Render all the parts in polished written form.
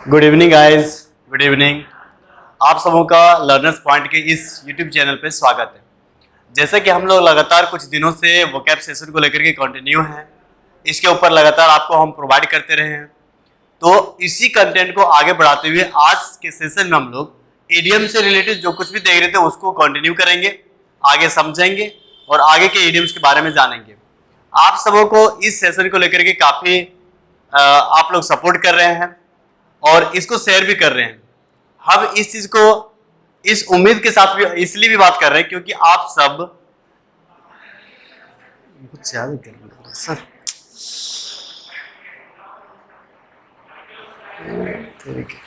Good evening guys, good evening. आप सबों का लर्नर्स पॉइंट के इस यूट्यूब चैनल पे स्वागत है। जैसे कि हम लोग लगातार कुछ दिनों से वोकैब सेशन को लेकर के कंटिन्यू हैं, इसके ऊपर लगातार आपको हम प्रोवाइड करते रहे हैं। तो इसी कंटेंट को आगे बढ़ाते हुए आज के सेशन में हम लोग इडियम से रिलेटेड जो कुछ भी देख रहे थे उसको कंटिन्यू करेंगे, आगे समझेंगे और आगे के इडियम्स के बारे में जानेंगे। आप सबों को इस सेशन को लेकर के काफ़ी आप लोग सपोर्ट कर रहे हैं और इसको शेयर भी कर रहे हैं। हम इस चीज को इस उम्मीद के साथ भी इसलिए भी बात कर रहे हैं क्योंकि आप सब बहुत ज्यादा कर रहे हैं सर। ठीक है,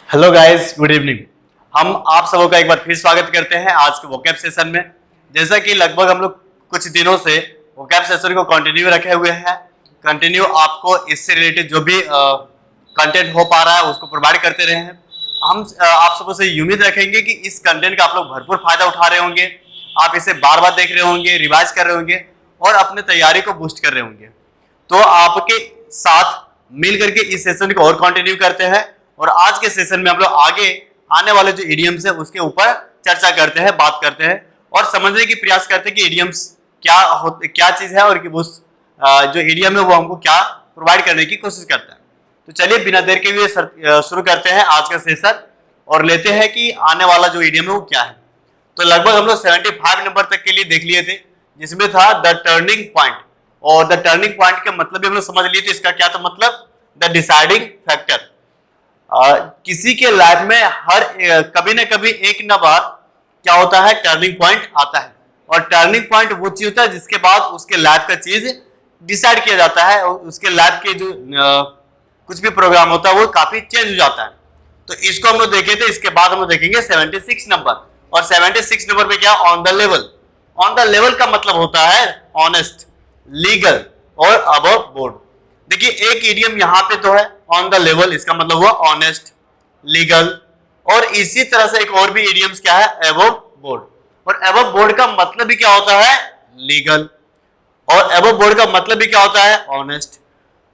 हेलो गाइस, गुड इवनिंग। हम आप सबों का एक बार फिर स्वागत करते हैं आज के वोकैब सेशन में। जैसा कि लगभग हम लोग कुछ दिनों से वोकैब सेशन को कंटिन्यू रखे हुए हैं, कंटिन्यू आपको इससे रिलेटेड जो भी कंटेंट हो पा रहा है उसको प्रोवाइड करते रहे हैं। हम आप सबों से उम्मीद रखेंगे कि इस कंटेंट का आप लोग भरपूर फायदा उठा रहे होंगे, आप इसे बार बार देख रहे होंगे, रिवाइज कर रहे होंगे और अपने तैयारी को बूस्ट कर रहे होंगे। तो आपके साथ मिल करके इस सेशन को और कंटिन्यू करते हैं और आज के सेशन में हम लोग आगे आने वाले जो इडियम्स है उसके ऊपर चर्चा करते हैं, बात करते हैं और समझने की प्रयास करते हैं कि इडियम्स क्या चीज है और कि वो जो इडियम है वो हमको क्या प्रोवाइड करने की कोशिश करता है। तो चलिए बिना देर के हुए शुरू करते हैं आज का सेशन और लेते हैं कि आने वाला जो इडियम है वो क्या है। तो लगभग हम लोग 75 नंबर तक के लिए देख लिए थे, जिसमें था द टर्निंग पॉइंट। और द टर्निंग पॉइंट का मतलब भी हम लोग समझ लिए थे, इसका क्या था मतलब द डिसाइडिंग फैक्टर। किसी के लाइफ में हर कभी न कभी एक न बार क्या होता है, टर्निंग पॉइंट आता है। और टर्निंग पॉइंट वो चीज होता है जिसके बाद उसके लाइफ का चीज डिसाइड किया जाता है और उसके लाइफ के जो कुछ भी प्रोग्राम होता है वो काफी चेंज हो जाता है। तो इसको हम लोग देखे थे। इसके बाद हम लोग देखेंगे 76 नंबर। और 76 नंबर पे क्या, on the level. On the level का मतलब होता है ऑनेस्ट, लीगल और अबव बोर्ड। देखिए एक इडियम यहाँ पे तो है ऑन द लेवल, इसका मतलब हुआ ऑनेस्ट, लीगल और इसी तरह से एक और भी इडियम्स क्या है, अबव बोर्ड। और अबव बोर्ड का मतलब भी क्या होता है, लीगल। और अबव बोर्ड का मतलब भी क्या होता है, ऑनेस्ट।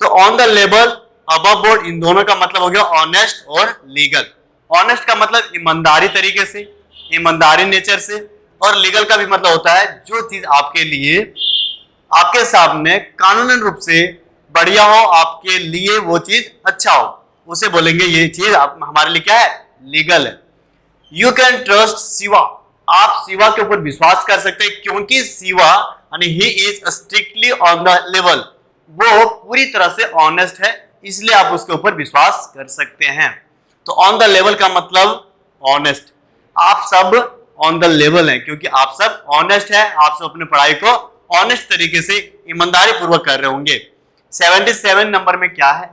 तो on the level, above board, इन दोनों का मतलब हो गया ऑनेस्ट और लीगल। ऑनेस्ट का मतलब ईमानदारी तरीके से, ईमानदारी नेचर से, और लीगल का भी मतलब होता है जो चीज आपके लिए, आपके सामने कानूनन रूप से बढ़िया हो, आपके लिए वो चीज अच्छा हो, उसे बोलेंगे ये चीज हमारे लिए क्या है, लीगल है। You can trust Shiva. आप शिवा के ऊपर विश्वास कर सकते हैं क्योंकि शिवा यानी he is strictly on the level, वो पूरी तरह से ऑनेस्ट है, इसलिए आप उसके ऊपर विश्वास कर सकते हैं। तो ऑन द लेवल का मतलब ऑनेस्ट। आप सब ऑन द लेवल हैं क्योंकि आप सब ऑनेस्ट हैं, आप सब अपने पढ़ाई को ऑनेस्ट तरीके से ईमानदारी पूर्वक कर रहे होंगे। 77 नंबर में क्या है,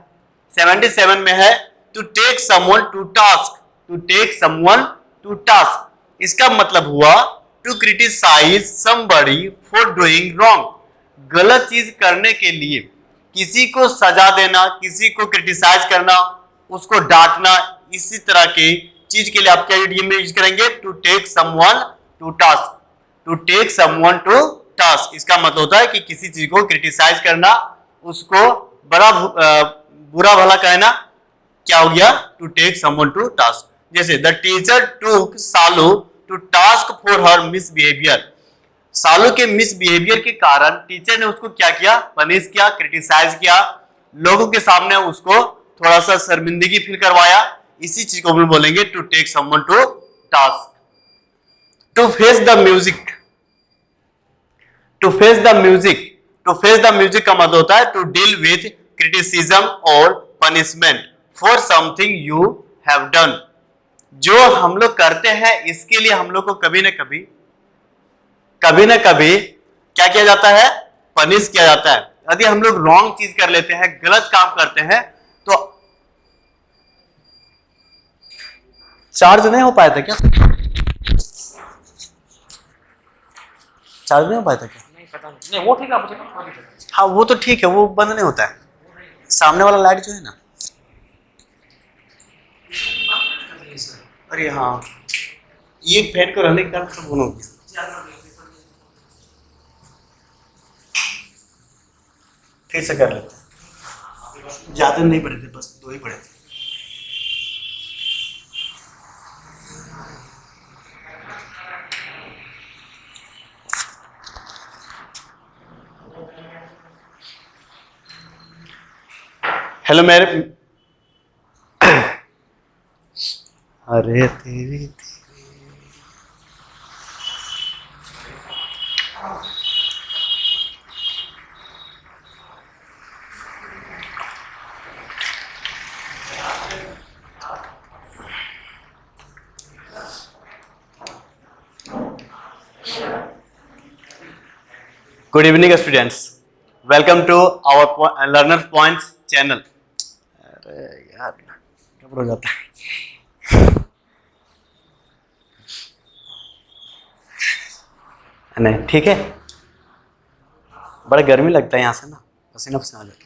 77 में है to take someone to task. To take someone to task, इसका मतलब हुआ to criticise somebody for doing wrong. गलत चीज करने के लिए किसी को सजा देना, किसी को क्रिटिसाइज करना, उसको डांटना, इसी तरह के चीज के लिए आप क्या इडियम में यूज करेंगे, to take someone to task. To take someone to task, इसका मतलब होता है कि किसी चीज को क्रिटिसाइज करना, उसको बड़ा बुरा भला कहना, क्या हो गया, to take someone to task. जैसे the teacher took Salu to task for her misbehaviour. Salu के मिसबिहेवियर के कारण टीचर ने उसको क्या किया, पनिश किया, क्रिटिसाइज किया, लोगों के सामने उसको थोड़ा सा शर्मिंदगी फील करवाया, इसी चीज को हम बोलेंगे to take someone to task. To face the music, to face the music, to face the music का मतलब होता है टू डील विथ क्रिटिसिज्म और punishment for something you have done. जो हम लोग करते हैं इसके लिए हम लोग को कभी ना कभी क्या किया जाता है, पनिश किया जाता है। यदि हम लोग रॉन्ग चीज कर लेते हैं, गलत काम करते हैं, तो चार्ज नहीं हो पाया था क्या? चार्ज नहीं हो पाया था क्या? नहीं पता नहीं, वो ठीक है मुझे ना। हाँ वो तो ठीक है, वो बंद नहीं होता है। सामने वाला लाइट जो है ना, अरे हाँ, ये फैन को रहने के कारण सब ऑन हो गया। फिर से कर लेते हैं, ज्यादा नहीं पड़े थे, बस 2 ही पड़े थे। हेलो मेरे अरे तेरी good evening students, welcome to our learner points channel. अरे यार गड़बड़ हो जाता है। नहीं ठीक है, बड़ा गर्मी लगता है यहाँ से ना, पसीना पसीना आ जाता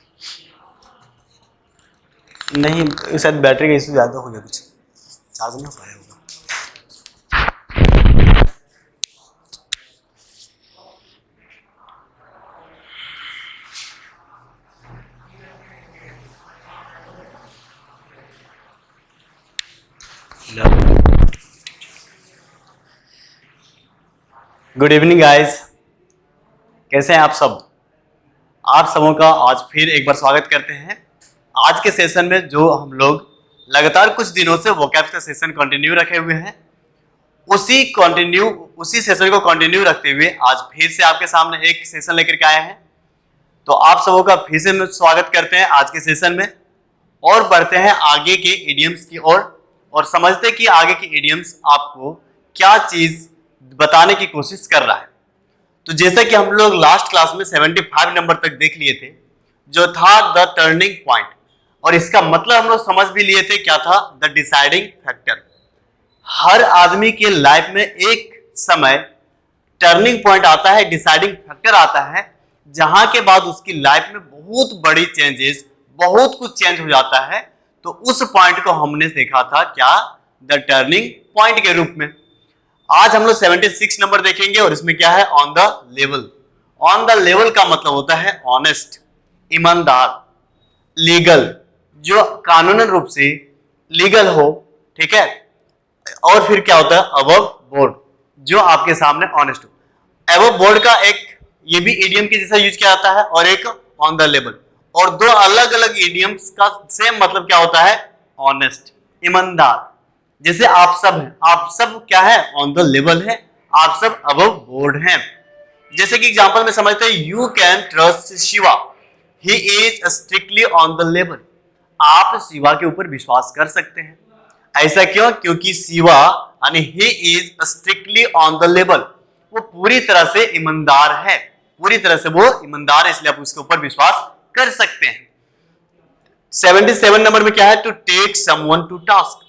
है। नहीं शायद बैटरी का इशू ज़्यादा हो गया, कुछ चार्ज नहीं हो पाया होगा। गुड इवनिंग गाइस, कैसे हैं आप सब? आप सबों का आज फिर एक बार स्वागत करते हैं। आज के सेशन में जो हम लोग लगातार कुछ दिनों से वोकैब्स का सेशन कंटिन्यू रखे हुए हैं, उसी सेशन को कंटिन्यू रखते हुए आज फिर से आपके सामने एक सेशन लेकर के आए हैं। तो आप सबों का फिर से स्वागत करते हैं आज के सेशन में, और बढ़ते हैं आगे के इडियम्स की ओर और समझते हैं कि आगे के इडियम्स आपको क्या चीज बताने की कोशिश कर रहा है। तो जैसा कि हम लोग लास्ट क्लास में 75 नंबर तक देख लिए थे, जो था द टर्निंग पॉइंट, और इसका मतलब हम लोग समझ भी लिए थे क्या था, द डिसाइडिंग फैक्टर। हर आदमी के लाइफ में एक समय टर्निंग पॉइंट आता है, डिसाइडिंग फैक्टर आता है, जहां के बाद उसकी लाइफ में बहुत बड़ी चेंजेस, बहुत कुछ चेंज हो जाता है। तो उस पॉइंट को हमने देखा था क्या, द टर्निंग पॉइंट के रूप में। आज हम लोग 76 नंबर देखेंगे, और इसमें क्या है, on the level. On the level का मतलब होता है ऑनेस्ट, ईमानदार, लीगल, जो कानूनन रूप से लीगल हो, ठीक है। और फिर क्या होता है, अबव बोर्ड, जो आपके सामने ऑनेस्ट हो। अबव बोर्ड का एक ये भी इडियम के जैसा यूज किया जाता है, और एक ऑन द लेवल, और दो अलग अलग इडियम्स का सेम मतलब क्या होता है, ऑनेस्ट, ईमानदार। जैसे आप सब हैं, आप सब क्या है, ऑन द लेवल है, आप सब अबव बोर्ड हैं। जैसे कि एग्जांपल में समझते हैं, you can trust Shiva, he is strictly on the level. आप शिवा के ऊपर विश्वास कर सकते हैं। ऐसा क्यों? क्योंकि शिवा यानी he is strictly on the level, वो पूरी तरह से ईमानदार है, पूरी तरह से वो ईमानदार है, इसलिए आप उसके ऊपर विश्वास कर सकते हैं। 77 नंबर में क्या है, to take someone to task.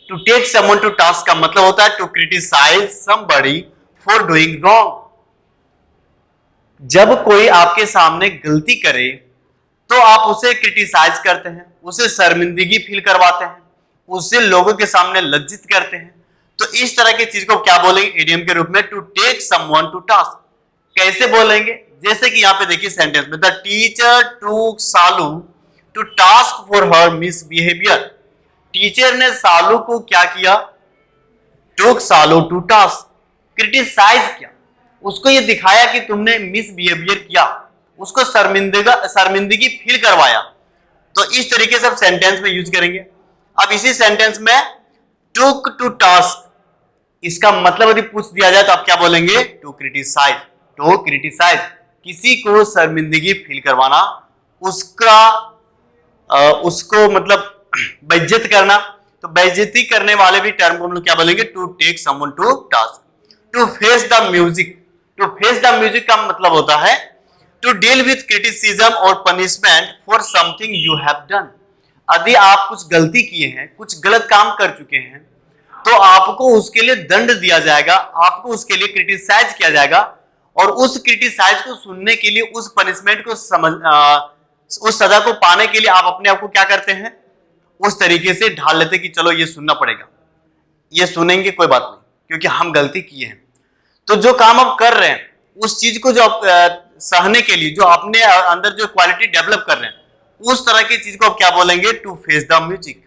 To take someone to task का मतलब होता है to criticise somebody for doing wrong. जब कोई आपके सामने गलती करे तो आप उसे क्रिटिसाइज करते हैं, उसे शर्मिंदगी फील करवाते हैं, उसे लोगों के सामने लज्जित करते हैं। तो इस तरह की चीज को क्या बोलेंगे, इडियम के रूप में, to take someone to task. कैसे बोलेंगे? जैसे कि यहां पे देखिए सेंटेंस में, the teacher took Salu to task for her misbehaviour. Teacher ने सालू को क्या किया, टूक सालू टू टास्क, क्रिटिसाइज किया, उसको ये दिखाया कि तुमने मिसबिहेवियर किया, उसको शर्मिंदगी फील करवाया। तो इस तरीके से आप सेंटेंस में यूज करेंगे। अब इसी सेंटेंस में टुक टू टास्क, इसका मतलब यदि पूछ दिया जाए तो आप क्या बोलेंगे? To criticise. टू क्रिटिसाइज, किसी को शर्मिंदगी फील करवाना, उसको मतलब बेइज्जत करना। तो बेइज्जती करने वाले भी टर्म को हम लोग क्या बोलेंगे? To take someone to task. To face the music, to face the music का मतलब होता है टू डील विथ क्रिटिसिज्म और punishment for something you have done. यदि आप कुछ गलती किए हैं, कुछ गलत काम कर चुके हैं, तो आपको उसके लिए दंड दिया जाएगा, आपको उसके लिए क्रिटिसाइज किया जाएगा, और उस क्रिटिसाइज को सुनने के लिए, उस पनिशमेंट को उस सजा को पाने के लिए आप अपने आप को क्या करते हैं? उस तरीके से ढाल लेते कि चलो ये सुनना पड़ेगा, ये सुनेंगे, कोई बात नहीं, क्योंकि हम गलती किए हैं। तो जो काम आप कर रहे हैं, उस चीज को जो आप सहने के लिए, जो अपने अंदर जो क्वालिटी डेवलप कर रहे हैं, उस तरह की चीज को आप क्या बोलेंगे? To face the music.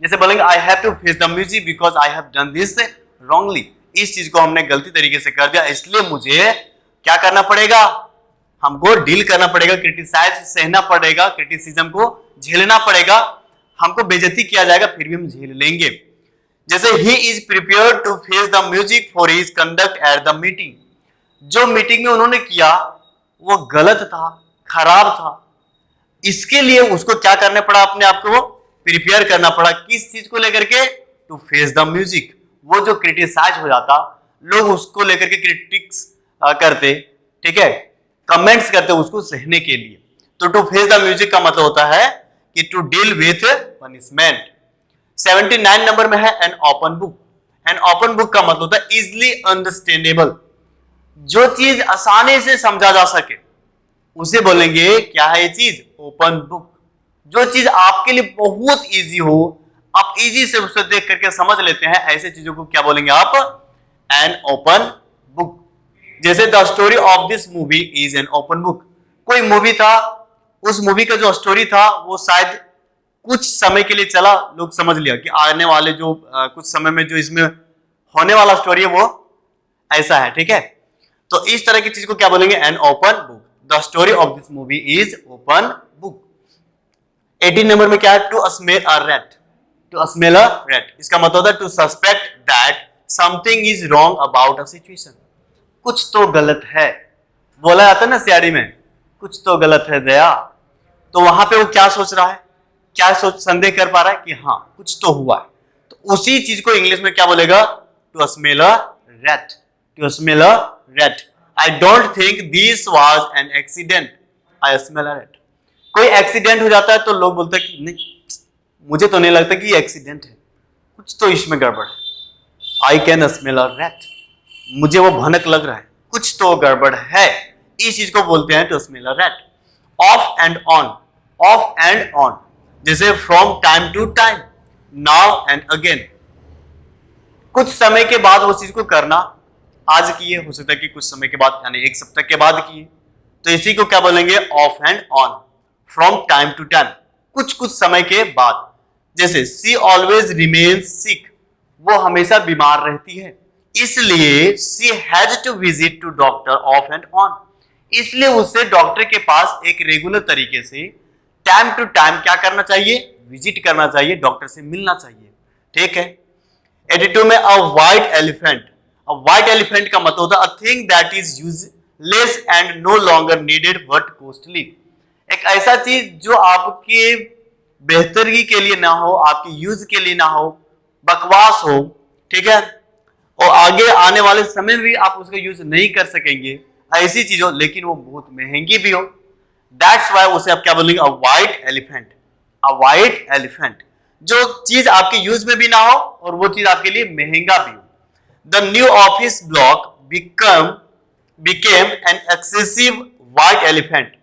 जैसे बोलेंगे I have to face the music because I have done this wrongly. इस चीज को हमने गलती तरीके से कर दिया, इसलिए मुझे क्या करना पड़ेगा? हमको डील करना पड़ेगा, क्रिटिसाइज सहना पड़ेगा, क्रिटिसिज्म को झेलना पड़ेगा, हमको बेइज्जती किया जाएगा, फिर भी हम झेल लेंगे। जैसे he is prepared to face the music for his conduct at the meeting. जो मीटिंग में उन्होंने किया वो गलत था, खराब था, इसके लिए उसको क्या करना पड़ा? अपने आप को प्रिपेयर करना पड़ा। किस चीज को लेकर के? To face the music. वो जो क्रिटिसाइज हो जाता, लोग उसको लेकर के क्रिटिक्स करते, ठीक है, कमेंट्स करते, उसको सहने के लिए। तो टू फेस द म्यूजिक का मतलब होता है कि to deal with punishment. 79 number में है an open book. An open book का मतलब होता है इजिली अंडरस्टैंडेबल। जो चीज आसानी से समझा जा सके उसे बोलेंगे क्या है ये चीज? Open book. जो चीज आपके लिए बहुत इजी हो, आप इजी से उसे देख करके समझ लेते हैं, ऐसे चीजों को क्या बोलेंगे आप? An open book. जैसे the story of this movie is an open book. कोई मूवी था, उस मूवी का जो स्टोरी था वो शायद कुछ समय के लिए चला, लोग समझ लिया कि आने वाले जो कुछ समय में जो इसमें होने वाला स्टोरी है वो ऐसा है, ठीक है। तो इस तरह की चीज को क्या बोलेंगे? An open book. The story of this movie is open book. 18 number में क्या है? To smell a rat. To smell a rat, इसका मतलब होता है to suspect that something is wrong about a situation. कुछ तो गलत है, बोला जाता है ना सियारी में, कुछ तो गलत है दया। तो वहां पे वो क्या सोच रहा है? क्या सोच संदेह कर पा रहा है कि हाँ कुछ तो हुआ है। तो उसी चीज को इंग्लिश में क्या बोलेगा? To smell a rat. To smell a rat. I don't think this was an accident, I smell a rat. कोई एक्सीडेंट हो जाता है तो लोग बोलते हैं कि नहीं, मुझे तो नहीं लगता कि ये एक्सीडेंट है, कुछ तो इसमें गड़बड़ है। I can smell a rat, मुझे वो भनक लग रहा है, कुछ तो गड़बड़ है। इस चीज को बोलते हैं to smell a rat. Off and on. Off and on, जैसे from time to time, now and again. कुछ समय के बाद वो चीज को करना, आज किए, हो सकता है कि कुछ समय के बाद यानी एक सप्ताह के बाद किए, तो इसी को क्या बोलेंगे? Off and on. From time to time, कुछ कुछ समय के बाद। जैसे सी ऑलवेज रिमेन्स सिक, वो हमेशा बीमार रहती है, इसलिए she has to visit to doctor off and on. इसलिए उसे डॉक्टर के पास एक रेगुलर तरीके से टाइम टू टाइम क्या करना चाहिए? विजिट करना चाहिए, डॉक्टर से मिलना चाहिए, ठीक है। 82 में a white elephant. A white elephant का मतलब होता है a thing that is useless and no longer needed but costly. एक ऐसा चीज जो आपके बेहतरी के लिए ना हो, आपके यूज के लिए ना हो, बकवास हो, ठीक है, और आगे आने वाले समय में भी आप उसका यूज नहीं कर सकेंगे, ऐसी चीज हो, लेकिन वो बहुत महंगी भी हो। दैट्स वाई उसे आप क्या बोलेंगे? A white elephant. A white elephant, जो चीज आपके यूज में भी ना हो और वो चीज आपके लिए महंगा भी हो। The new office block became an excessive white elephant.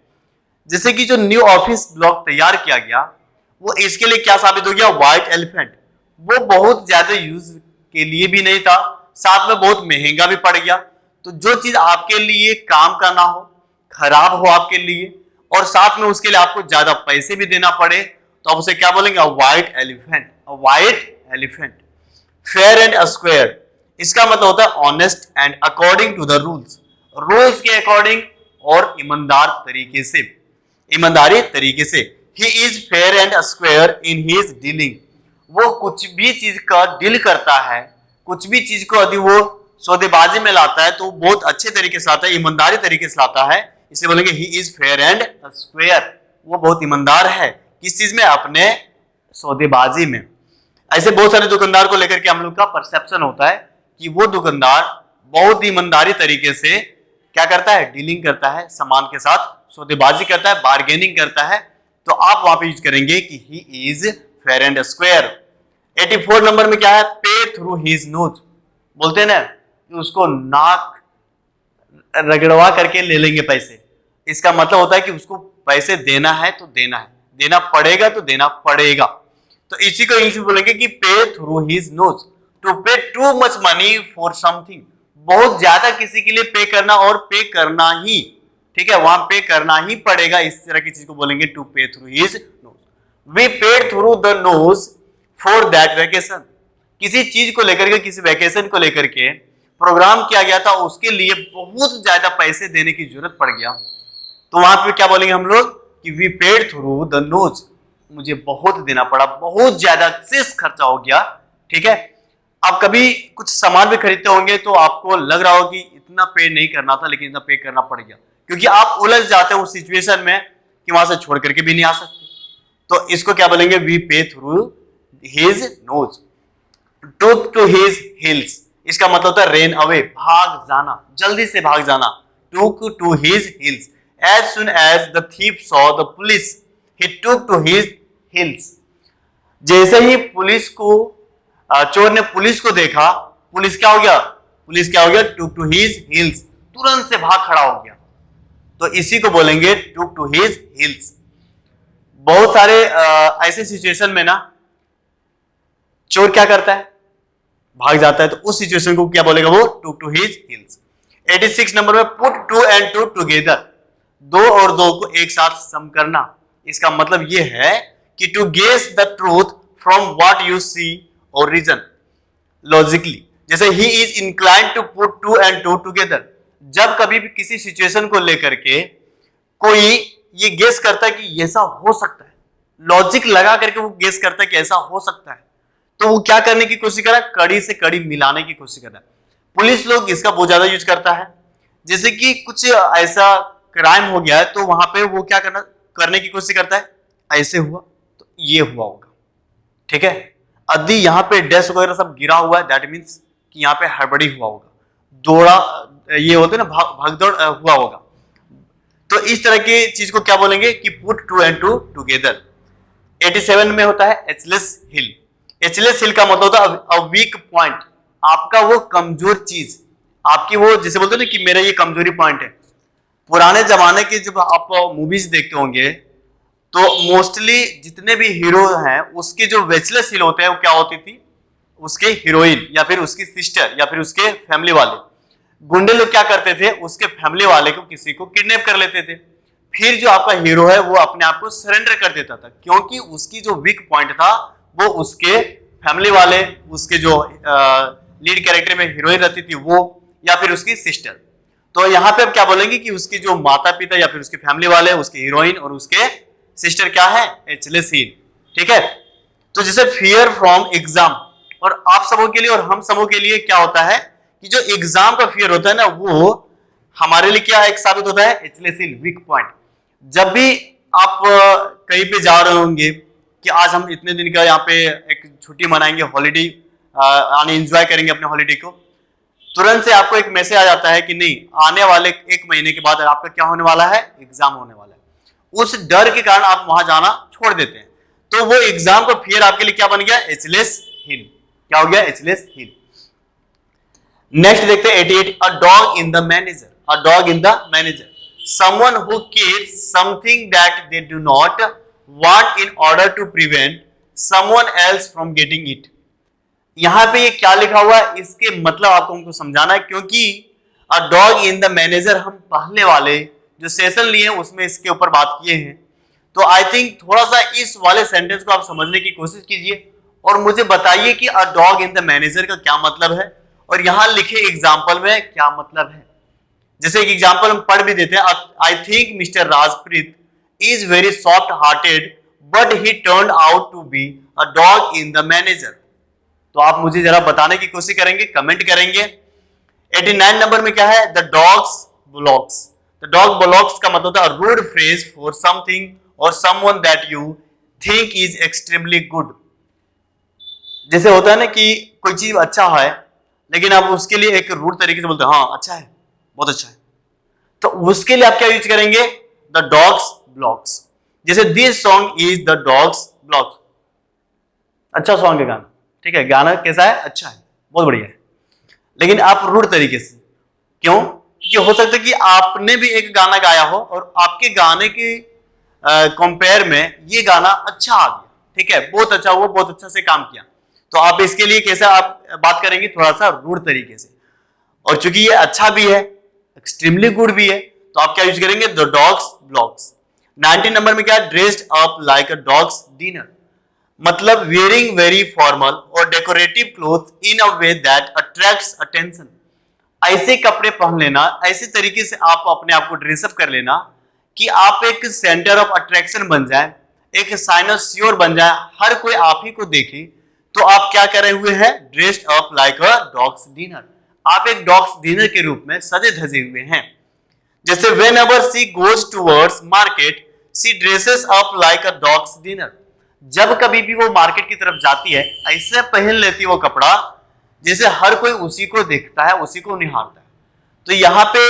जैसे कि जो न्यू ऑफिस ब्लॉक तैयार किया गया वो इसके लिए क्या साबित हो गया? White elephant. वो बहुत ज्यादा यूज के लिए भी नहीं था, साथ में बहुत महंगा भी पड़ गया। तो जो चीज आपके लिए काम का ना हो, खराब हो आपके लिए, और साथ में उसके लिए आपको ज्यादा पैसे भी देना पड़े, तो आप उसे क्या बोलेंगे? A white elephant. A white elephant. Fair and square, इसका मतलब होता है honest and according to the rules. Rules के अकॉर्डिंग और ईमानदार तरीके से, ईमानदारी तरीके से। He is fair and square in his dealing. वो कुछ भी चीज का डील करता है, कुछ भी चीज को यदि वो सौदेबाजी में लाता है तो बहुत अच्छे तरीके से लाता है, ईमानदारी तरीके से लाता है, इसलिए बोलेंगे ही इज फेयर एंड स्क्वेयर। वो बहुत ईमानदार है किस चीज में? अपने सौदेबाजी में। ऐसे बहुत सारे दुकानदार को लेकर के हम लोग का परसेप्शन होता है कि वो दुकानदार बहुत ईमानदारी तरीके से क्या करता है? डीलिंग करता है, सामान के साथ सौदेबाजी करता है, बार्गेनिंग करता है। तो आप वहां पे यूज करेंगे कि ही is fair and square. 84 number में क्या है? पे थ्रू हिज नोज। बोलते हैं ना कि उसको नाक रगड़वा करके ले लेंगे पैसे। इसका मतलब होता है कि उसको पैसे देना है तो देना है, देना पड़ेगा तो देना पड़ेगा। तो इसी को इंग्लिश में बोलेंगे कि पे थ्रू हिज नोज, टू पे too much money for something. बहुत ज्यादा किसी के लिए पे करना और पे करना ही, ठीक है, वहां पे करना ही पड़ेगा, इस तरह की चीज को बोलेंगे to pay through his nose. We paid through the nose for that vacation. किसी चीज को लेकर के, किसी वैकेशन को लेकर के प्रोग्राम किया गया था, उसके लिए बहुत ज्यादा पैसे देने की जरूरत पड़ गया, तो वहां पे क्या बोलेंगे हम लोग कि we paid through the nose. मुझे बहुत देना पड़ा, बहुत ज्यादा एक्सेस खर्चा हो गया, ठीक है। आप कभी कुछ सामान भी खरीदते होंगे तो आपको लग रहा हो कि इतना पे नहीं करना था, लेकिन इतना पे करना पड़ गया, क्योंकि आप उलझ जाते हैं उस सिचुएशन में कि वहां से छोड़ करके भी नहीं आ सकते। तो इसको क्या बोलेंगे? वी पे थ्रू हिज नोज। टूक टू हिज हिल्स, इसका मतलब होता है रेन अवे, भाग जाना, जल्दी से भाग जाना। Took to his heels, as soon as the thief saw the police he took to his hills. जैसे ही पुलिस को, चोर ने पुलिस को देखा, पुलिस क्या हो गया? पुलिस क्या हो गया? टूक टू हिज हिल्स, तुरंत से भाग खड़ा हो गया। तो इसी को बोलेंगे टूक टू हिज हिल्स। बहुत सारे ऐसे सिचुएशन में ना चोर क्या करता है? भाग जाता है, तो उस सिचुएशन को क्या बोलेगा वो? Took to his heels. 86 number में put two and two together, दो और दो को एक साथ सम करना। इसका मतलब ये है कि to guess the truth from what you see और रीजन लॉजिकली। जैसे he is inclined to put two and two together, जब कभी भी किसी सिचुएशन को लेकर के कोई ये गेस करता है कि ऐसा हो सकता है, लॉजिक लगा करके वो गेस करता है कि ऐसा हो सकता है, तो वो क्या करने की कोशिश कर रहा है? कड़ी से कड़ी मिलाने की कोशिश कर रहा है। पुलिस लोग इसका बहुत ज्यादा यूज करता है। जैसे कि कुछ ऐसा क्राइम हो गया है तो वहां पे वो क्या करने की कोशिश करता है, ऐसे हुआ तो ये हुआ होगा, ठीक है। यदि यहाँ पे डेस्क वगैरह सब गिरा हुआ है, दैट मीन्स कि यहाँ पे हड़बड़ी हुआ होगा, दौड़ा, ये होते ना भागदौड़ हुआ होगा। तो इस तरह की चीज को क्या बोलेंगे कि put two and two together. 87 में होता है एचलेस हिल। एचलेस हिल का मतलब होता है अ वीक पॉइंट, आपका वो कमजोर चीज, आपकी वो, जैसे बोलते हैं ना कि मेरा ये कमजोरी पॉइंट है। पुराने जमाने की जब आप मूवीज देखते होंगे तो मोस्टली जितने भी हीरो हैं उसके जो वेचलेस हिल होते हैं वो क्या होती थी? उसके हीरोइन या फिर उसकी सिस्टर या फिर उसके फैमिली वाले। गुंडे लोग क्या करते थे? उसके फैमिली वाले को, किसी को किडनैप कर लेते थे, फिर जो आपका हीरो है वो अपने आप को सरेंडर कर देता था, क्योंकि उसकी जो वीक पॉइंट था वो उसके फैमिली वाले, उसके जो लीड कैरेक्टर में हीरोइन रहती थी वो, या फिर उसकी सिस्टर। तो यहाँ पे अब क्या बोलेंगे कि उसकी जो माता पिता या फिर उसके फैमिली वाले, उसके हीरोइन और उसके सिस्टर क्या है? एचलेस हिल, ठीक है। तो जैसे फियर फ्रॉम एग्जाम, और आप सबों के लिए और हम सबों के लिए क्या होता है कि जो एग्जाम का फियर होता है ना, वो हमारे लिए क्या एक साबित होता है? एचलेस हिल, वीक पॉइंट। जब भी आप कहीं पे जा रहे होंगे कि आज हम इतने दिन का यहाँ पे एक छुट्टी मनाएंगे, हॉलीडे एंजॉय करेंगे अपने हॉलीडे को, तुरंत से आपको एक मैसेज आ जाता है कि नहीं, आने वाले एक महीने के बाद आपका क्या होने वाला है? एग्जाम होने वाला है। उस डर के कारण आप वहां जाना छोड़ देते हैं, तो वो एग्जाम का फियर आपके लिए क्या बन गया? एचलेस हिल। क्या हो गया? एचलेस हिल। नेक्स्ट देखते हैं 88, अ dog in the manager. A dog in the manager, someone who keeps something that they do not want in order to prevent someone else from getting it। यहां पे ये क्या लिखा हुआ है, इसके मतलब आपको हमको समझाना है, क्योंकि अ डॉग इन द मैनेजर हम पहले वाले जो सेशन लिए हैं उसमें इसके ऊपर बात किए हैं। तो आई थिंक थोड़ा सा इस वाले सेंटेंस को आप समझने की कोशिश कीजिए और मुझे बताइए कि अ डॉग इन द मैनेजर का क्या मतलब है और यहां लिखे एग्जाम्पल में क्या मतलब है। जैसे एक एग्जाम्पल हम पढ़ भी देते हैं, I think mister Rajpreet is very soft hearted but he turn out to be a dog in the manager. तो आप मुझे जरा बताने की कोशिश करेंगे, कमेंट करेंगे। 89 नंबर में क्या है? The dog's blocks. The dog blocks का मतलब होता है रूड फ्रेज फॉर समथिंग और someone that you think is extremely good. जैसे होता है ना कि कोई चीज अच्छा है लेकिन आप उसके लिए एक रूड तरीके से बोलते हैं, हाँ अच्छा है, बहुत अच्छा है, तो उसके लिए आप क्या यूज करेंगे? The dog's bollocks. जैसे this song is the dog's bollocks. अच्छा सॉन्ग है गाना, ठीक है, गाना कैसा है? अच्छा है, बहुत बढ़िया है, लेकिन आप रूड तरीके से। क्यों? क्योंकि हो सकता है कि आपने भी एक गाना गाया हो और आपके गाने के कंपेयर में ये गाना अच्छा आ गया, ठीक है, बहुत अच्छा हुआ, बहुत अच्छा से काम किया, तो आप इसके लिए कैसा आप बात करेंगे? थोड़ा सा रूड तरीके से। और चूंकि ये अच्छा भी है, एक्सट्रीमली गुड भी है, तो आप क्या यूज करेंगे? The dog's blocks. 19 नंबर में क्या? Dressed up like a dog's dinner. मतलब वेयरिंग वेरी फॉर्मल और decorative cloth in a way that attracts attention. ऐसे कपड़े पहन लेना, ऐसे तरीके से आप अपने आप को ड्रेसअप कर लेना कि आप एक सेंटर ऑफ अट्रैक्शन बन जाए, एक साइनोसियोर बन जाए, हर कोई आप ही को देखे। तो आप क्या करे हुए हैं? Dressed up like a dog's dinner. आप एक डॉग्स डिनर के रूप में सजे धजे हुए हैं। जैसे whenever she goes towards market she dresses up like a dog's dinner. जब कभी भी वो मार्केट की तरफ जाती है, ऐसे पहन लेती है वो कपड़ा जैसे हर कोई उसी को देखता है, उसी को निहारता है। तो यहाँ पे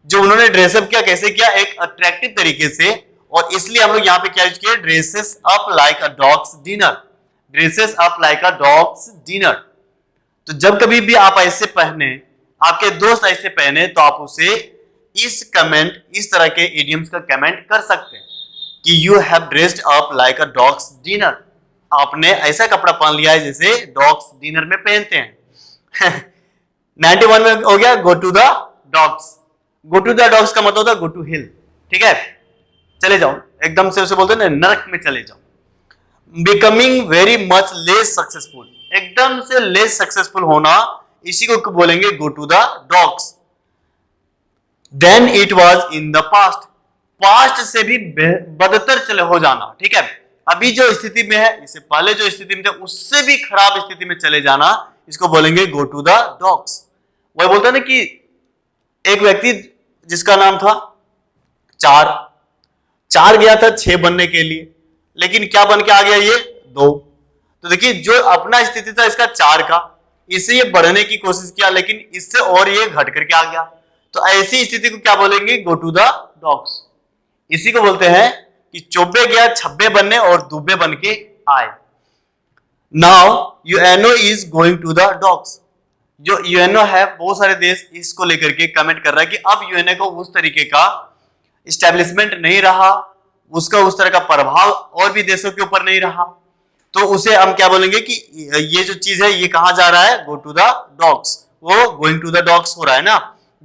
जो उन्होंने ड्रेसअप किया, कैसे किया? एक अट्रैक्टिव तरीके से, और इसलिए हम लोग यहाँ पे क्या यूज किया? Dresses up like a dog's dinner. Dresses up like a dog's dinner. तो जब कभी भी आप ऐसे पहने, आपके दोस्त ऐसे पहने, तो आप उसे इस तरह के इडियम्स का कमेंट कर सकते हैं कि you have dressed up like a dog's dinner. आपने ऐसा कपड़ा पहन लिया है जैसे डॉग्स डिनर में पहनते हैं। 91 में हो गया go to the dogs. Go to the dogs का मतलब होता है गो टू हिल, ठीक है, चले जाओ, एकदम से उसे बोलते हैं ना, नरक में चले जाओ। Becoming very much less successful, एकदम से लेस सक्सेसफुल होना, इसी को बोलेंगे go to the dogs. Then it was in the past, past से भी बदतर चले हो जाना, ठीक है, अभी जो स्थिति में है, इससे पहले जो स्थिति में थे उससे भी खराब स्थिति में चले जाना, इसको बोलेंगे गो टू द डॉग्स। वही बोलता है ना कि एक व्यक्ति जिसका नाम था चार गया था 6 बनने के लिए, लेकिन क्या बन के आ गया? ये 2। तो देखिए, जो अपना स्थिति था इसका 4 का, इससे ये बढ़ने की कोशिश किया, लेकिन इससे और ये घट करके आ गया। तो ऐसी स्थिति को क्या बोलेंगे? Go to the dogs. इसी को बोलते हैं कि चौबे गया 26 बनने और दुबे बन के आए। Now UNO is going to the dogs. जो यूएनओ है, बहुत सारे देश इसको लेकर के कमेंट कर रहा है कि अब यूएनओ को उस तरीके का इस्टेब्लिशमेंट नहीं रहा, उसका उस तरह का प्रभाव और भी देशों के ऊपर नहीं रहा, तो उसे हम क्या बोलेंगे कि ये जो चीज है ये कहां जा रहा है? Go to the dogs. वो गोइंग टू द डॉग्स हो रहा है ना,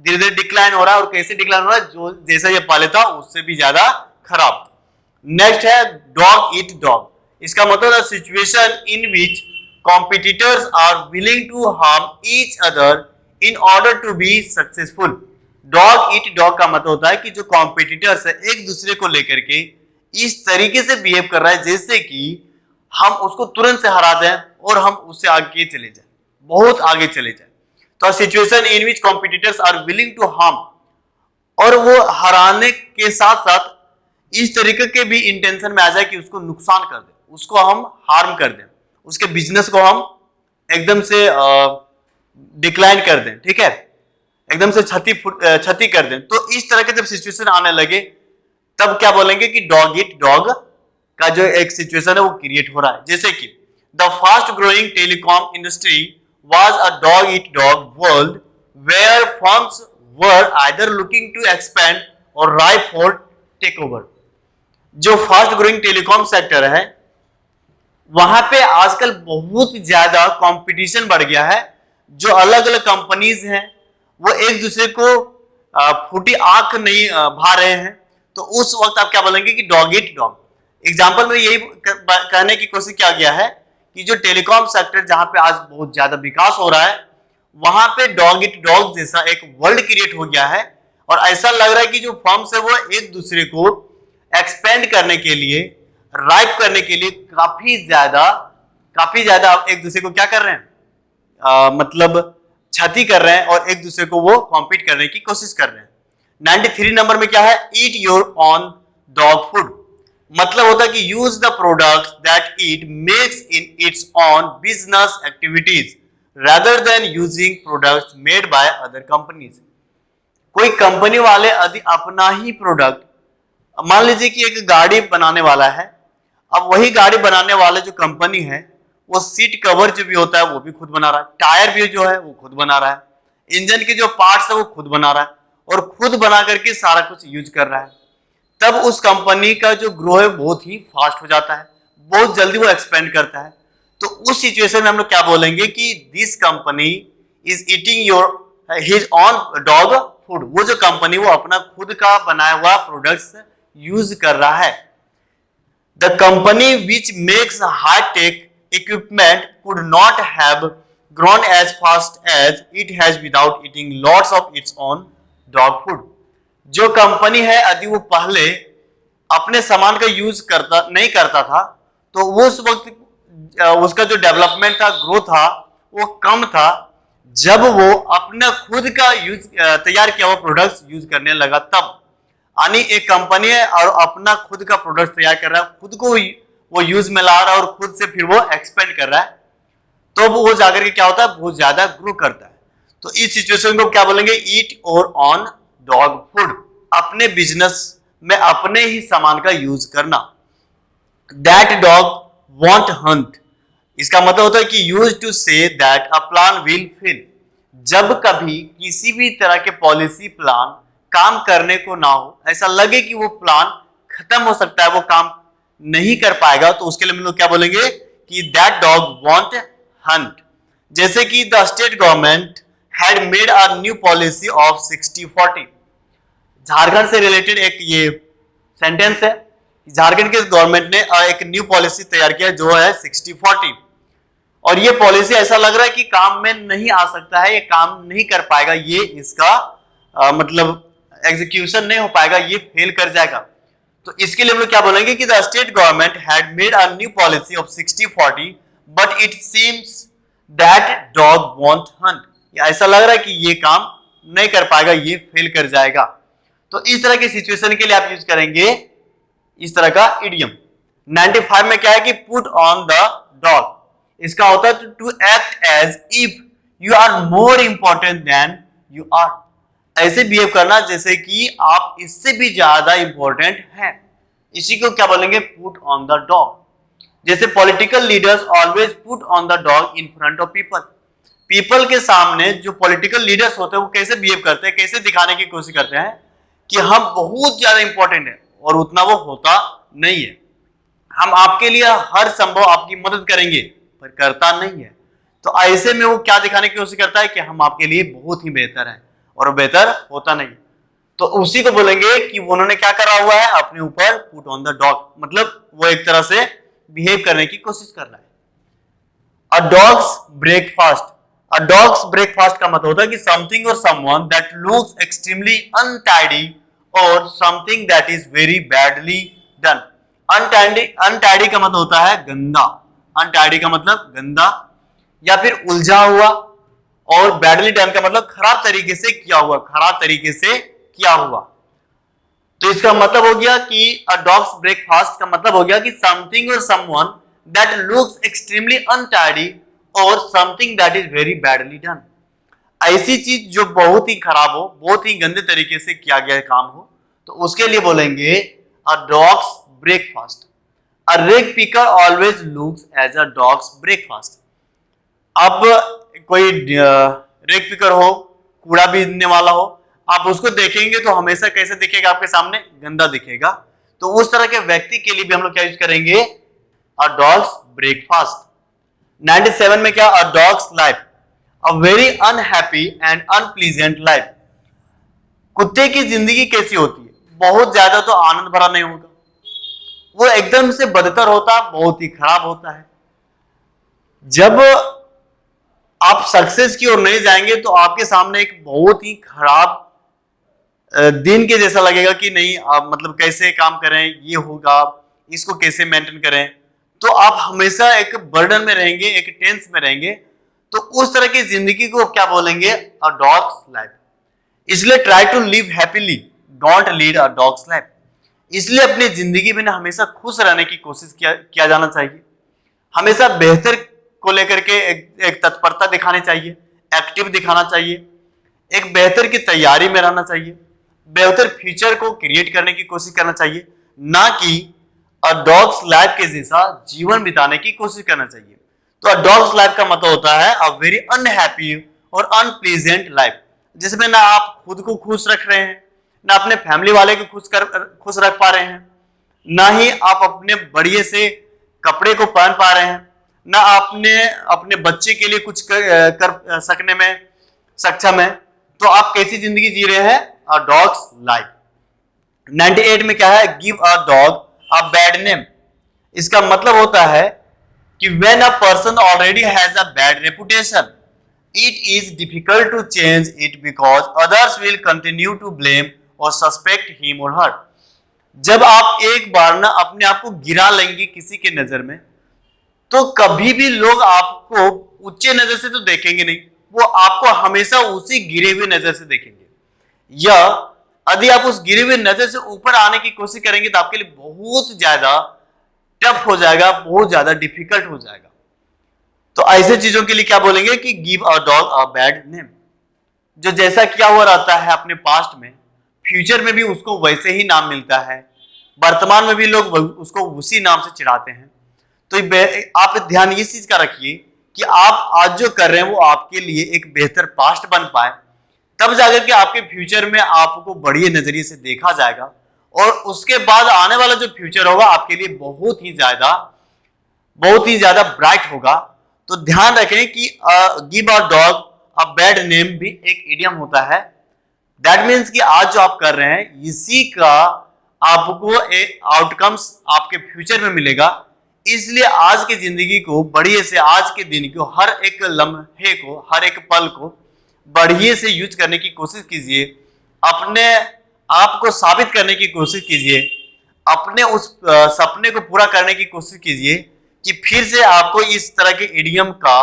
धीरे धीरे डिक्लाइन हो रहा है। और कैसे डिक्लाइन हो रहा है? जो जैसा ये पहले था उससे भी ज्यादा खराब। नेक्स्ट है डॉग ईट डॉग। इसका मतलब है situation in which competitors are willing to harm each other in order to be successful. Dog eat dog का मतलब होता है कि जो कॉम्पिटिटर्स है एक दूसरे को लेकर के इस तरीके से बिहेव कर रहा है जैसे कि हम उसको तुरंत से हरा दें और हम उससे आगे चले जाए, बहुत आगे चले जाए। तो situation in which competitors are willing to harm, और वो हराने के साथ साथ इस तरीके के भी इंटेंशन में आ जाए कि उसको नुकसान कर दे, उसको हम हार्म कर दें, उसके बिजनेस को हम एकदम से डिक्लाइन कर दें, ठीक है, एकदम से क्षति कर दें। तो इस तरह के जब सिचुएशन आने लगे तब क्या बोलेंगे कि डॉग इट डॉग का जो एक सिचुएशन है वो क्रिएट हो रहा है। जैसे कि the fast growing telecom industry was a dog eat dog world where firms were either looking to expand or ripe for take over. जो फास्ट ग्रोइंग टेलीकॉम सेक्टर है वहां पे आजकल बहुत ज्यादा कंपटीशन बढ़ गया है। जो अलग अलग कंपनीज हैं वो एक दूसरे को फूटी आंख नहीं भा रहे हैं, तो उस वक्त आप क्या बोलेंगे कि डॉग इट डॉग। एग्जाम्पल में यही कहने की कोशिश किया गया है कि जो टेलीकॉम सेक्टर जहां पे आज बहुत ज्यादा विकास हो रहा है वहां पे डॉग इट डॉग जैसा एक वर्ल्ड क्रिएट हो गया है, और ऐसा लग रहा है कि जो फर्म्स है वो एक दूसरे को एक्सपेंड करने के लिए, राइप करने के लिए काफी ज्यादा एक दूसरे को क्या कर रहे हैं, मतलब क्षति कर रहे हैं और एक दूसरे को वो कॉम्पीट करने की कोशिश कर रहे हैं। 93 नंबर में क्या है, eat your on dog food, मतलब होता है कि use the products that it makes in its on business activities rather than using products made by other companies। कोई कंपनी वाले यदि अपना ही प्रोडक्ट, मान लीजिए कि एक गाड़ी बनाने वाला है, अब वही गाड़ी बनाने वाले जो कंपनी है वो सीट कवर जो भी होता है वो भी खुद बना रहा है, टायर भी जो है वो खुद बना रहा है, इंजन के जो पार्ट्स है वो खुद बना रहा है और खुद बना करके सारा कुछ यूज कर रहा है, तब उस कंपनी का जो ग्रो है बहुत ही फास्ट हो जाता है, बहुत जल्दी वो एक्सपेंड करता है। तो उस सिचुएशन में हम लोग क्या बोलेंगे कि this company is eating your his on dog food, वो जो कंपनी वो अपना खुद का बनाया हुआ प्रोडक्ट्स यूज कर रहा है। The company which makes high tech equipment could not have grown as fast as it has without eating lots of its own dog food. जो कंपनी है यदि वो पहले अपने सामान का यूज नहीं करता था तो उस वक्त उसका जो डेवलपमेंट था, ग्रोथ था, वो कम था। जब वो अपना खुद का यूज तैयार किया हुआ प्रोडक्ट्स यूज करने लगा तब, यानी एक कंपनी है और अपना खुद का प्रोडक्ट तैयार कर रहा है, खुद को वो यूज में ला रहा है और खुद से फिर वो एक्सपेंड कर रहा है, तो वो जाकर के क्या होता है, बहुत ज्यादा ग्रो करता है। तो इस सिचुएशन को क्या बोलेंगे, ईट और ऑन डॉग फूड, अपने बिजनेस में अपने ही सामान का यूज करना। दैट डॉग वॉन्ट हंट, इसका मतलब होता है कि use to say that a plan will fail, जब कभी किसी भी तरह के पॉलिसी प्लान काम करने को ना हो, ऐसा लगे कि वो प्लान खत्म हो सकता है, वो काम नहीं कर पाएगा, तो उसके लिए हम लोग क्या बोलेंगे कि दैट डॉग वॉन्ट हंट। जैसे कि the state government had made a new policy of 60-40, Jharkhand से रिलेटेड एक ये सेंटेंस है। झारखंड के गवर्नमेंट ने एक न्यू पॉलिसी तैयार किया जो है 60-40, और ये पॉलिसी ऐसा लग रहा है कि काम में नहीं आ सकता है, ये काम नहीं कर पाएगा, ये इसका मतलब एग्जीक्यूशन नहीं हो पाएगा, ये फेल कर जाएगा। तो इसके लिए हम लोग क्या बोलेंगे कि the state government had made a new policy of 60-40 but it seems that dog want Hunt, ऐसा लग रहा है कि ये काम नहीं कर पाएगा, ये फेल कर जाएगा। तो इस तरह की सिचुएशन के लिए आप यूज करेंगे इस तरह का इडियम। 95 में क्या है कि पुट ऑन द डॉग, इसका होता है to act as if you are more important than you are, ऐसे बिहेव करना जैसे कि आप इससे भी ज्यादा इंपॉर्टेंट हैं, इसी को क्या बोलेंगे, पुट ऑन द डॉग। जैसे political leaders always put on the dog in front of people, people के सामने जो पॉलिटिकल लीडर्स होते हैं वो कैसे बिहेव करते हैं, कैसे दिखाने की कोशिश करते हैं कि हम बहुत ज्यादा इंपॉर्टेंट है, और उतना वो होता नहीं है। हम आपके लिए हर संभव आपकी मदद करेंगे पर करता नहीं है, तो ऐसे में वो क्या दिखाने की कोशिश करता है कि हम आपके लिए बहुत ही बेहतर है, और बेहतर होता नहीं। तो उसी को बोलेंगे कि उन्होंने क्या करा हुआ है, अपने ऊपर पुट ऑन द डॉग, मतलब वो एक तरह से बिहेव करने की कोशिश कर रहा है। A dog's breakfast, a dog's breakfast का मतलब होता है कि समथिंग और someone that looks extremely untidy और something that is very badly done. Untidy का मतलब होता है गंदा, अनटाइडी का मतलब गंदा या फिर उलझा हुआ, और बैडली डन का मतलब खराब तरीके से किया हुआ, खराब तरीके से किया हुआ। तो इसका मतलब हो गया कि अ डॉग्स ब्रेकफास्ट का मतलब हो गया कि समथिंग और someone that looks extremely untidy और something that is very badly done, ऐसी चीज जो बहुत ही खराब हो, बहुत ही गंदे तरीके से किया गया काम हो, तो उसके लिए बोलेंगे a dog's breakfast. A rag picker always looks as a dog's breakfast. अब कोई रेग पिकर हो, कूड़ा बीनने वाला हो, आप उसको देखेंगे तो हमेशा कैसे दिखेगा, आपके सामने गंदा दिखेगा। तो उस तरह के व्यक्ति के लिए भी हम लोग क्या यूज करेंगे, अ डॉग्स ब्रेकफास्ट। 97 में क्या, a dog's life, a very unhappy and unpleasant life. कुत्ते की जिंदगी कैसी होती है, बहुत ज्यादा तो आनंद भरा नहीं होगा, वो एकदम से बदतर होता, बहुत ही खराब होता है। जब आप सक्सेस की ओर नहीं जाएंगे तो आपके सामने एक बहुत ही खराब दिन के जैसा लगेगा कि नहीं, आप मतलब कैसे काम करें, ये होगा, इसको कैसे मेंटेन करें, तो आप हमेशा एक बर्डन में रहेंगे, एक टेंस में रहेंगे। तो उस तरह की जिंदगी को क्या बोलेंगे? A dog's life. इसलिए try to live happily, don't lead a dog's life. इसलिए अपनी जिंदगी में ना हमेशा खुश रहने की कोशिश किया जाना चाहिए। हमेशा बेहतर को लेकर के एक तत्परता दिखानी चाहिए, एक्टिव दिखाना चाहिए, एक बेहतर की तैयारी में रहना चाहिए, बेहतर फ्यूचर को क्रिएट करने की कोशिश करना चाहिए, ना कि अ डॉग्स लाइफ के जैसा जीवन बिताने की कोशिश करना चाहिए। तो अ डॉग्स लाइफ का मतलब होता है अ वेरी अनहैप्पी और अनप्लीजेंट लाइफ, जिसमें ना आप खुद को खुश रख रहे हैं, ना अपने फैमिली वाले को खुश रख पा रहे हैं, ना ही आप अपने बढ़िया से कपड़े को पहन पा रहे हैं, ना आपने अपने बच्चे के लिए कुछ कर सकने में सक्षम है। तो आप कैसी जिंदगी जी रहे हैं? अ डॉग्स लाइफ। 98 में क्या है? Give a dog a bad name. इसका मतलब होता है कि when a person already has a bad reputation, it is difficult to change it because others will continue to blame or suspect him or her. जब आप एक बार ना अपने आप को गिरा लेंगे किसी के नजर में, तो कभी भी लोग आपको ऊंचे नजर से तो देखेंगे नहीं, वो आपको हमेशा उसी गिरे हुए नजर से देखेंगे। या यदि आप उस गिरे हुए नजर से ऊपर आने की कोशिश करेंगे तो आपके लिए बहुत ज्यादा टफ हो जाएगा, बहुत ज्यादा डिफिकल्ट हो जाएगा। तो ऐसे चीजों के लिए क्या बोलेंगे कि give a dog a bad name. जो जैसा किया हुआ रहता है अपने पास्ट में, फ्यूचर में भी उसको वैसे ही नाम मिलता है, वर्तमान में भी लोग उसको उसी नाम से चिढ़ाते हैं। तो आप ध्यान इस चीज का रखिए कि आप आज जो कर रहे हैं वो आपके लिए एक बेहतर पास्ट बन पाए, तब जाकर के आपके फ्यूचर में आपको बढ़िया नजरिए से देखा जाएगा, और उसके बाद आने वाला जो फ्यूचर होगा आपके लिए बहुत ही ज्यादा ब्राइट होगा। तो ध्यान रखें कि give a dog a bad name भी एक इडियम होता है। दैट मीन्स कि आज जो आप कर रहे हैं इसी का आपको एक आउटकम्स आपके फ्यूचर में मिलेगा। इसलिए आज की जिंदगी को बढ़िया से, आज के दिन को, हर एक लम्हे को, हर एक पल को बढ़िया से यूज करने की कोशिश कीजिए। अपने आप को साबित करने की कोशिश कीजिए, अपने उस सपने को पूरा करने की कोशिश कीजिए कि फिर से आपको इस तरह के इडियम का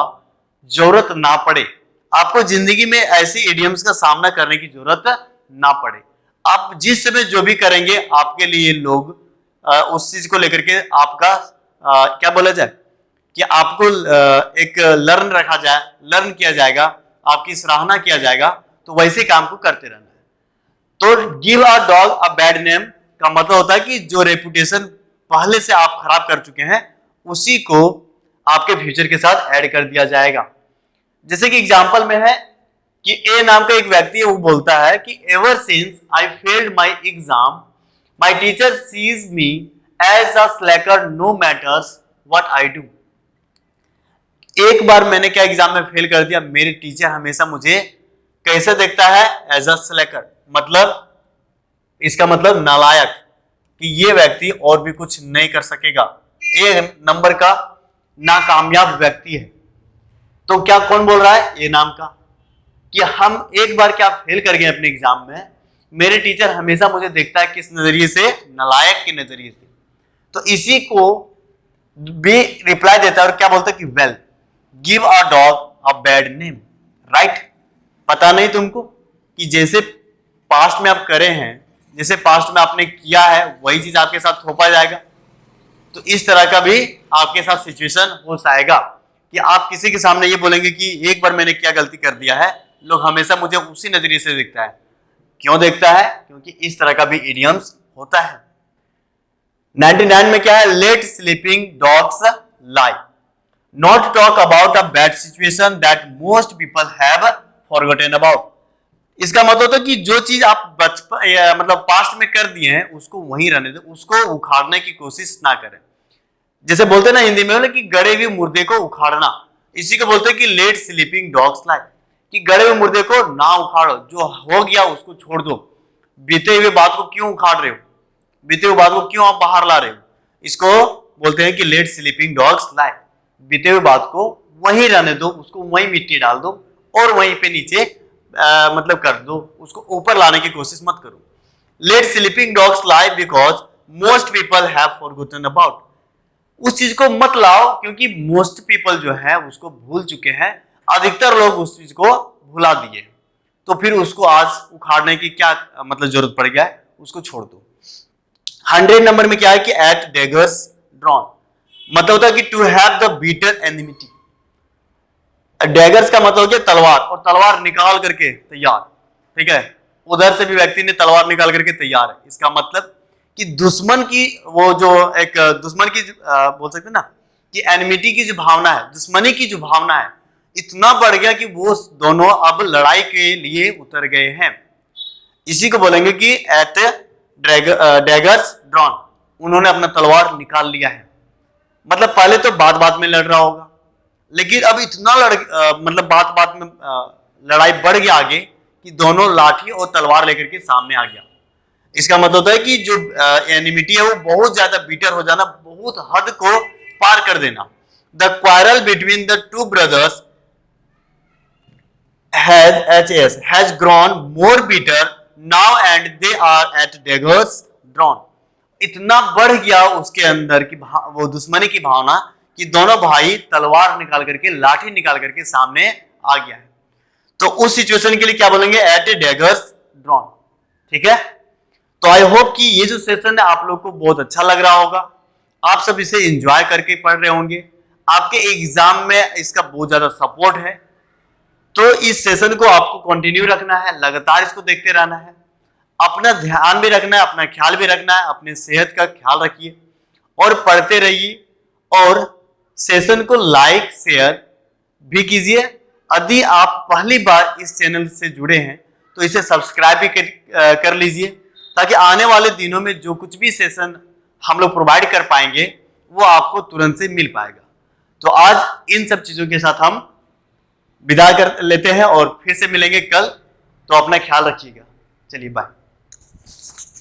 जरूरत ना पड़े, आपको जिंदगी में ऐसी इडियम्स का सामना करने की जरूरत ना पड़े। आप जिस समय जो भी करेंगे आपके लिए लोग उस चीज को लेकर के आपका क्या बोला जाए कि आपको एक लर्न किया जाएगा, आपकी सराहना किया जाएगा। तो वैसे काम को करते रहना है। तो give a dog a bad name का मतलब होता है कि जो रेपुटेशन पहले से आप खराब कर चुके हैं उसी को आपके फ्यूचर के साथ ऐड कर दिया जाएगा। जैसे कि एग्जांपल में है कि ए नाम का एक व्यक्ति है, वो बोलता है कि ever since I failed my exam my teacher sees me as a slacker no matters what I do. एक बार मैंने क्या एग्जाम में फेल कर दिया, मेरे टीचर हमेशा मुझे कैसे देखता है? As a slacker. मतलब इसका मतलब नालायक, कि ये व्यक्ति और भी कुछ नहीं कर सकेगा, ए नंबर का नाकामयाब व्यक्ति है। तो क्या कौन बोल रहा है? ए नाम का, कि हम एक बार क्या फेल कर गए अपने एग्जाम में, मेरे टीचर हमेशा मुझे देखता है किस नजरिए से? नालायक के नजरिए से। तो इसी को भी रिप्लाई देता है और क्या बोलता है कि well give a dog a bad name, right. पता नहीं तुमको कि जैसे पास्ट में आप करे हैं, जैसे पास्ट में आपने किया है वही चीज आपके साथ थोपा जाएगा। तो इस तरह का भी आपके साथ सिचुएशन हो जाएगा कि आप किसी के सामने ये बोलेंगे कि एक बार मैंने क्या गलती कर दिया है, लोग हमेशा मुझे उसी नजरिए से देखता है। क्यों देखता है? क्योंकि इस तरह का भी इडियम्स होता है। 99 में क्या है? Let sleeping dogs lie, not talk about a bad situation that most people have forgotten about. इसका मतलब होता है कि जो चीज आप बचपन मतलब पास्ट में कर दिए हैं उसको वहीं रहने दो, उसको उखाड़ने की कोशिश ना करें। जैसे बोलते हैं ना हिंदी में कि गड़े हुए मुर्दे को उखाड़ना, इसी को बोलते हैं कि लेट स्लीपिंग डॉग्स लाई, कि गड़े हुए मुर्दे को ना उखाड़ो, जो हो गया उसको छोड़ दो। बीते हुए बात को क्यों उखाड़ रहे हो? बीते हुए बात को क्यों आप बाहर ला रहे हो? इसको बोलते हैं कि लेट स्लीपिंग डॉग्स लाई। बीते हुए बात को वहीं रहने दो, उसको वहीं मिट्टी डाल दो और वहीं पे नीचे मतलब कर दो, उसको ऊपर लाने की कोशिश मत करो। Let sleeping dogs lie because most people have forgotten about. उस चीज को मत लाओ क्योंकि मोस्ट पीपल जो है उसको भूल चुके हैं, अधिकतर लोग उस चीज को भुला दिए, तो फिर उसको आज उखाड़ने की क्या मतलब जरूरत पड़ गया है, उसको छोड़ दो। 100 नंबर में क्या है कि एट डेगर्स ड्रॉन, मतलब होता है कि to have the bitter enmity. Daggers का मतलब हो गया तलवार, और तलवार निकाल करके तैयार, ठीक है, उधर से भी व्यक्ति ने तलवार निकाल करके तैयार है। इसका मतलब कि दुश्मन की वो जो एक दुश्मन की बोल सकते हैं ना कि एनिमिटी की जो भावना है, दुश्मनी की जो भावना है, इतना बढ़ गया कि वो दोनों अब लड़ाई के लिए उतर गए हैं। इसी को बोलेंगे कि एट डैगर्स ड्रॉन, उन्होंने अपना तलवार निकाल लिया है। मतलब पहले तो बात बात में लड़ रहा होगा, लेकिन अब इतना मतलब बात बात में लड़ाई बढ़ गया आगे कि दोनों लाठी और तलवार लेकर के सामने आ गया। इसका मतलब होता है कि जो एनिमिटी है वो बहुत ज्यादा बीटर हो जाना, बहुत हद को पार कर देना। The quarrel between the two brothers has grown more bitter now and they are at daggers drawn। इतना बढ़ गया उसके अंदर की वो दुश्मनी की भावना कि दोनों भाई तलवार निकाल करके, लाठी निकाल करके सामने आ गया है। तो उस सिचुएशन के लिए क्या बोलेंगे, एट ए डेगर्स ड्रॉन। ठीक है, तो आई होप कि ये जो सेशन है आप लोग को बहुत अच्छा लग रहा होगा, आप सब इसे एंजॉय करके पढ़ रहे होंगे, आपके एग्जाम में इसका बहुत ज्यादा सपोर्ट है। तो इस सेशन को आपको कंटिन्यू रखना है, लगातार इसको देखते रहना है, अपना ध्यान भी रखना है, अपना ख्याल भी रखना है, अपनी सेहत का ख्याल रखिए और पढ़ते रहिए। और सेशन को लाइक शेयर भी कीजिए। यदि आप पहली बार इस चैनल से जुड़े हैं तो इसे सब्सक्राइब भी कर लीजिए, ताकि आने वाले दिनों में जो कुछ भी सेशन हम लोग प्रोवाइड कर पाएंगे वो आपको तुरंत से मिल पाएगा। तो आज इन सब चीजों के साथ हम विदा कर लेते हैं और फिर से मिलेंगे कल। तो अपना ख्याल रखिएगा। चलिए बाय।